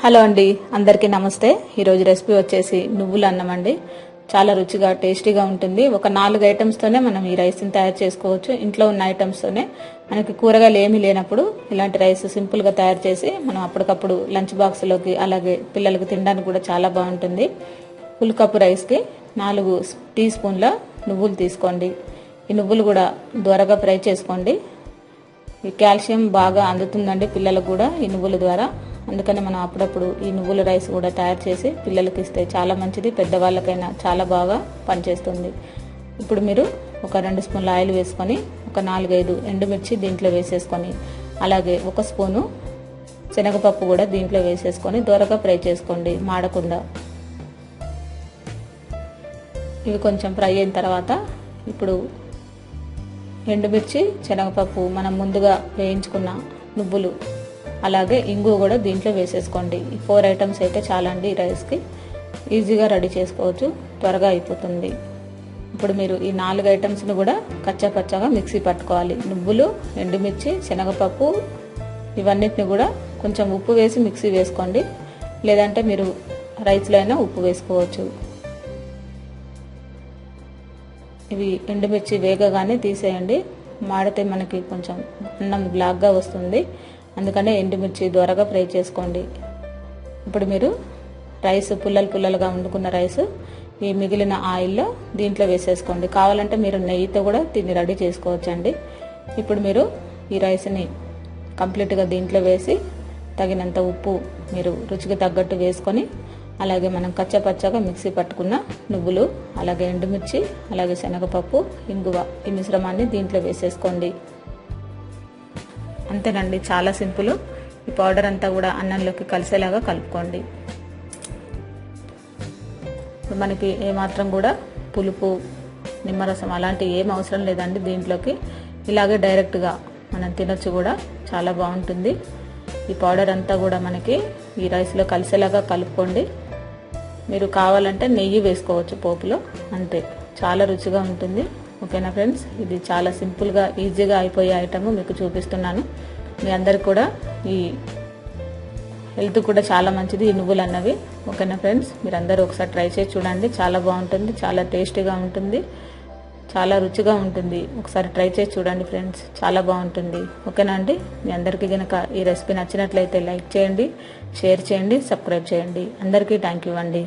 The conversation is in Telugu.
హలో అండి, అందరికీ నమస్తే. ఈరోజు రెసిపీ వచ్చేసి నువ్వుల అన్నం అండి. చాలా రుచిగా టేస్టీగా ఉంటుంది. ఒక 4 ఐటమ్స్తోనే మనం ఈ రైస్ని తయారు చేసుకోవచ్చు. ఇంట్లో ఉన్న ఐటమ్స్తోనే మనకి కూరగాయలు ఏమీ లేనప్పుడు ఇలాంటి రైస్ సింపుల్గా తయారు చేసి మనం అప్పటికప్పుడు లంచ్ బాక్స్లోకి అలాగే పిల్లలకు తినడానికి కూడా చాలా బాగుంటుంది. ఫుల్ కప్పు రైస్కి 4 టీ స్పూన్ల నువ్వులు తీసుకోండి. ఈ నువ్వులు కూడా దోరగా ఫ్రై చేసుకోండి. ఈ కాల్షియం బాగా అందుతుందండి పిల్లలకు కూడా ఈ నువ్వుల ద్వారా. అందుకని మనం అప్పుడప్పుడు ఈ నువ్వుల రైస్ కూడా తయారు చేసి పిల్లలకి ఇస్తే చాలా మంచిది. పెద్దవాళ్ళకైనా చాలా బాగా పనిచేస్తుంది. ఇప్పుడు మీరు ఒక 2 స్పూన్ల ఆయిల్ వేసుకొని ఒక 4-5 ఎండుమిర్చి దీంట్లో వేసేసుకొని అలాగే 1 స్పూను శనగపప్పు కూడా దీంట్లో వేసేసుకొని దోరగా ఫ్రై చేసుకోండి మాడకుండా. ఇవి కొంచెం ఫ్రై అయిన తర్వాత ఇప్పుడు ఎండుమిర్చి శనగపప్పు మనం ముందుగా వేయించుకున్న నువ్వులు అలాగే ఇంగు కూడా దీంట్లో వేసేసుకోండి. ఈ 4 ఐటమ్స్ అయితే చాలా అండి. ఈ రైస్కి ఈజీగా రెడీ చేసుకోవచ్చు, త్వరగా అయిపోతుంది. ఇప్పుడు మీరు ఈ 4 ఐటమ్స్ని కూడా కచ్చాపచ్చాగా మిక్సీ పట్టుకోవాలి. నువ్వులు, ఎండుమిర్చి, శనగపప్పు ఇవన్నిటిని కూడా కొంచెం ఉప్పు వేసి మిక్సీ వేసుకోండి. లేదంటే మీరు రైస్లో అయినా ఉప్పు వేసుకోవచ్చు. ఇవి ఎండుమిర్చి వేగగానే తీసేయండి. మాడితే మనకి కొంచెం అన్నం బ్లాక్గా వస్తుంది. అందుకనే ఎండుమిర్చి దోరగా ఫ్రై చేసుకోండి. ఇప్పుడు మీరు రైస్ పుల్లలుగా వండుకున్న రైస్ ఈ మిగిలిన ఆయిల్లో దీంట్లో వేసేసుకోండి. కావాలంటే మీరు నెయ్యితో కూడా దీన్ని రెడీ చేసుకోవచ్చండి. ఇప్పుడు మీరు ఈ రైస్ని కంప్లీట్గా దీంట్లో వేసి తగినంత ఉప్పు మీరు రుచికి తగ్గట్టు వేసుకొని అలాగే మనం కచ్చపచ్చగా మిక్సీ పట్టుకున్న నువ్వులు అలాగే ఎండుమిర్చి అలాగే శనగపప్పు ఇంగువ ఈ మిశ్రమాన్ని దీంట్లో వేసేసుకోండి. అంతేనండి, చాలా సింపుల్. ఈ పౌడర్ అంతా కూడా అన్నంలోకి కలిసేలాగా కలుపుకోండి. మనకి ఏమాత్రం కూడా పులుపు నిమ్మరసం అలాంటి ఏం అవసరం లేదండి. దీంట్లోకి ఇలాగే డైరెక్ట్గా మనం తినొచ్చు కూడా, చాలా బాగుంటుంది. ఈ పౌడర్ అంతా కూడా మనకి ఈ రైస్లో కలిసేలాగా కలుపుకోండి. మీరు కావాలంటే నెయ్యి వేసుకోవచ్చు పోపులో, అంతే. చాలా రుచిగా ఉంటుంది. ఓకేనా ఫ్రెండ్స్, ఇది చాలా సింపుల్గా ఈజీగా అయిపోయే ఐటమ్ మీకు చూపిస్తున్నాను. మీ అందరికి కూడా ఈ హెల్త్ కూడా చాలా మంచిది ఈ నువ్వులు అన్నవి. ఓకేనా ఫ్రెండ్స్, మీరందరూ ఒకసారి ట్రై చేసి చూడండి. చాలా బాగుంటుంది, చాలా టేస్టీగా ఉంటుంది, చాలా రుచిగా ఉంటుంది. ఒకసారి ట్రై చేసి చూడండి ఫ్రెండ్స్, చాలా బాగుంటుంది. ఓకేనా అండి, మీ అందరికీ కనుక ఈ రెసిపీ నచ్చినట్లయితే లైక్ చేయండి, షేర్ చేయండి, సబ్స్క్రైబ్ చేయండి. అందరికీ థ్యాంక్ యూ అండి.